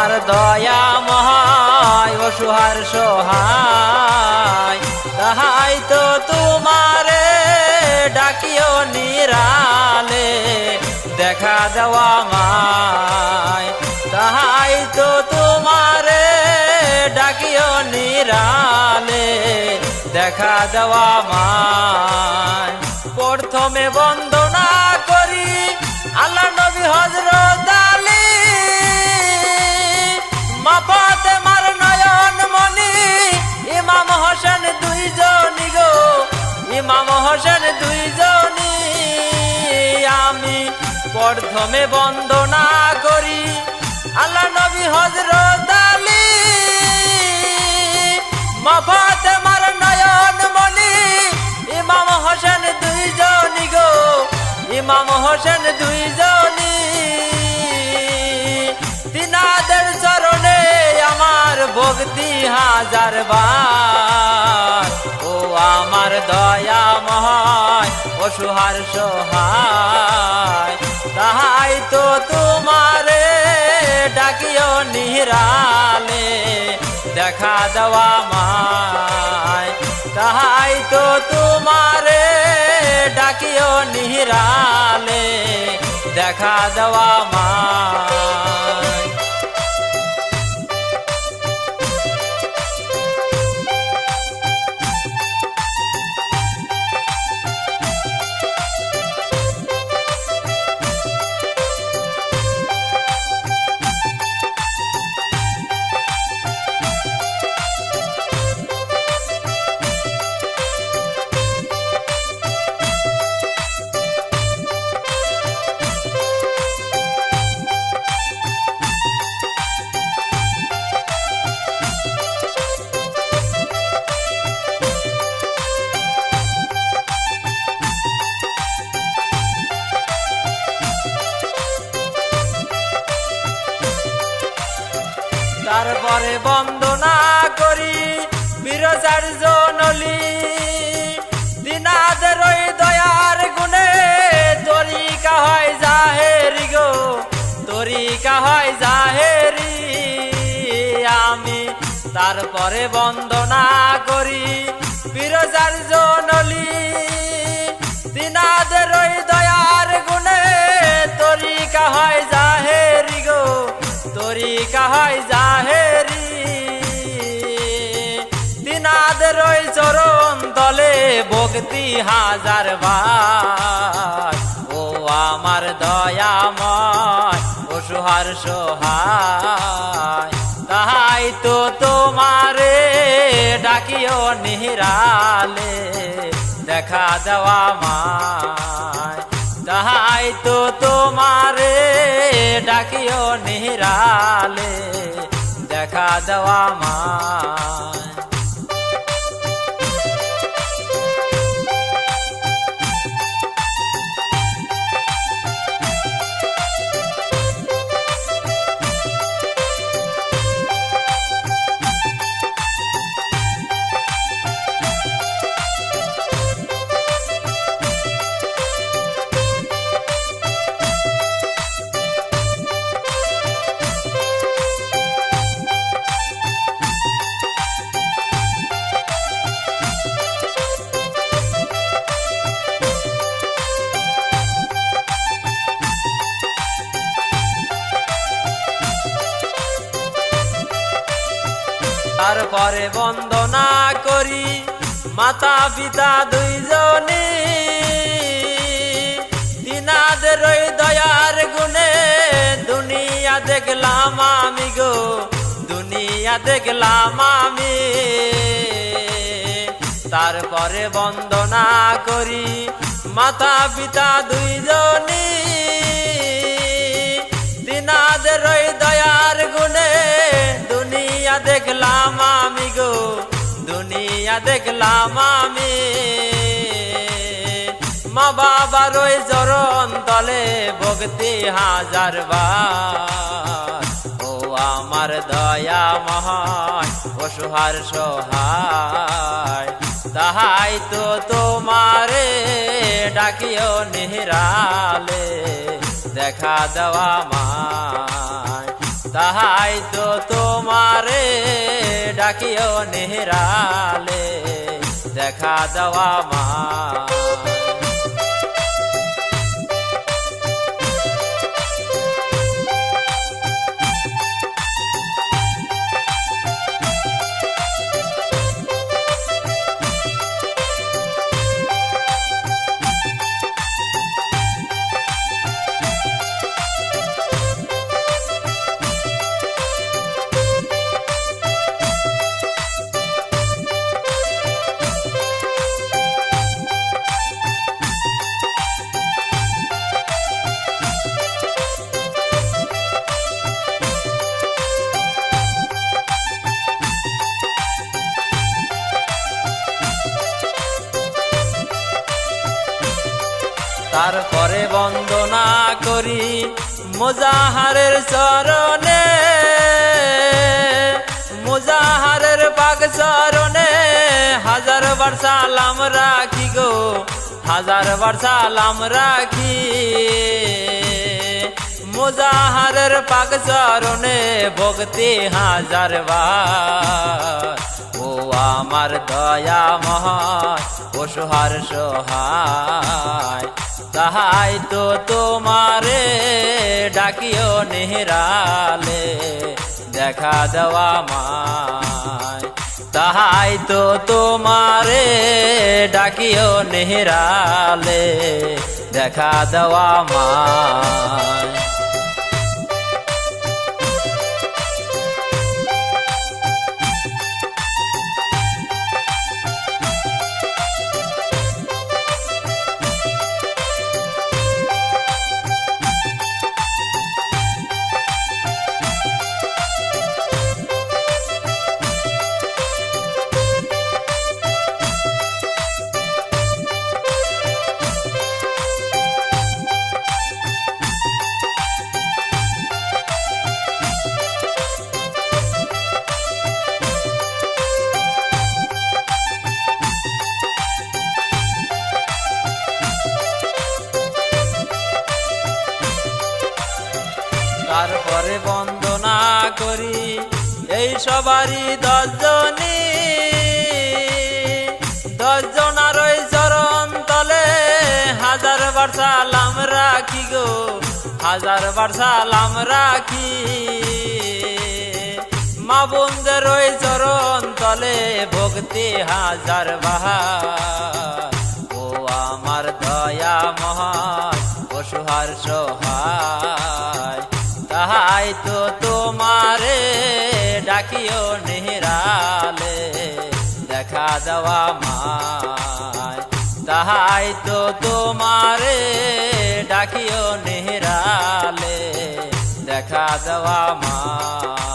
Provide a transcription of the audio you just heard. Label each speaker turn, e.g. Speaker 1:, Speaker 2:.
Speaker 1: আমার দয়াময় অসহার সহায়, তাহাই তো তোমারে ডাকিও নিরালে দেখা দেওয়া মায়, তাহাই তো তোমারে ডাকিও নিরালে দেখা দেওয়া মায়। প্রথমে বন্দনা করি আল্লাহ নবী হযরত আলী, মা ফাতেমার নয়ন মনি ইমাম হোসেন দুইজনই গো, ইমাম হোসেন দুইজনই। আমি প্রথমে বন্দনা করি আল্লাহ নবী হযরত আলী, মা ফাতেমার নয়ন মনি ইমাম হোসেন দুইজনই গো, ইমাম হোসেন দুইজনই। তিনাদের চরণে আমার ভক্তি হাজার বার, ও আমার দয়াময় অসহার সহায়, তাহাই তো তোমারে ডাকিও নিরালে দেখা দেওয়া মায়, তাহাই তো তোমারে ডাকিও নিরালে দেখা দেওয়া মায়। তারপরে বন্দনা করি বিরজার্য নলি, দিনাদের ওই দয়ার গুণে তরিকা হয় জাহেরি গো, তরিকা হয় জাহেরি। আমি তারপরে বন্দনা করি বিরজার্য নলি, দিনাদের ওই দয়ার গুণে তরিকা হয় জাহেরি গো, তরিকা হয় জাহেরি। তিনাদের ওই চরণ তলে ভক্তি হাজার বার, ও আমার দয়াময় অসহার সহায়, তাহাই তো তোমারে ডাকিও নিরালে দেখা দেওয়া মায়, তাহাই তো তোমারে ডাকিও নিরালে দেখা দেওয়া মায়। তারপরে বন্দনা করি মাতা পিতা দুইজনে, তিনাদের ওই দয়ার গুণে দুনিয়া দেখলাম আমি গো, দুনিয়া দেখলাম আমি। তারপরে বন্দনা করি মাতা পিতা দুইজনে, তিনাদের ওই দয়ার গুণে দুনিয়া দেখলাম আমি গো, দুনিয়া দেখলাম আমি। মা বাবার ওই চরণ তলে ভক্তি হাজার বার, ও আমার দয়াময় অসহার সহায়, তাহাই তো তোমারে ডাকিও নিরালে দেখা দেওয়া মায়, তাহাই তো তোমারে ডাকিও নেহরালে দেখা দেওয়া মা। তারপরে বন্দনা করি মুজাহারের চরণে, মুজাহারের পাক চরণে হাজারবার সালাম রাখি গো, হাজারবার সালাম রাখি। মুজাহারের পাক চরণে ভক্তি হাজারবার। ও আমার দয়া মহান অসহার সহায়, তাহাই তো তোমারে ডাকিও নেহরালে দেখা দেওয়া মায়। তাহাই তো তোমারে ডাকিও নেহরালে দেখা দেওয়া মায়। তারপরে বন্দনা করি এই সবারই 10 জনই, 10 জনার ওই চরণ তলে হাজারবার সালাম রাখি গো, হাজারবার সালাম রাখি। মা বোনদের ওই চরণ তলে ভক্তি হাজারবার। ও আমার দয়া মহান অসহার সহায়, তাহাই তো তোমারে ডাকিও নেহরালে দেখা দেওয়া মায়। তাহাই তো তোমারে ডাকিও নেহরালে দেখা দেওয়া মায়।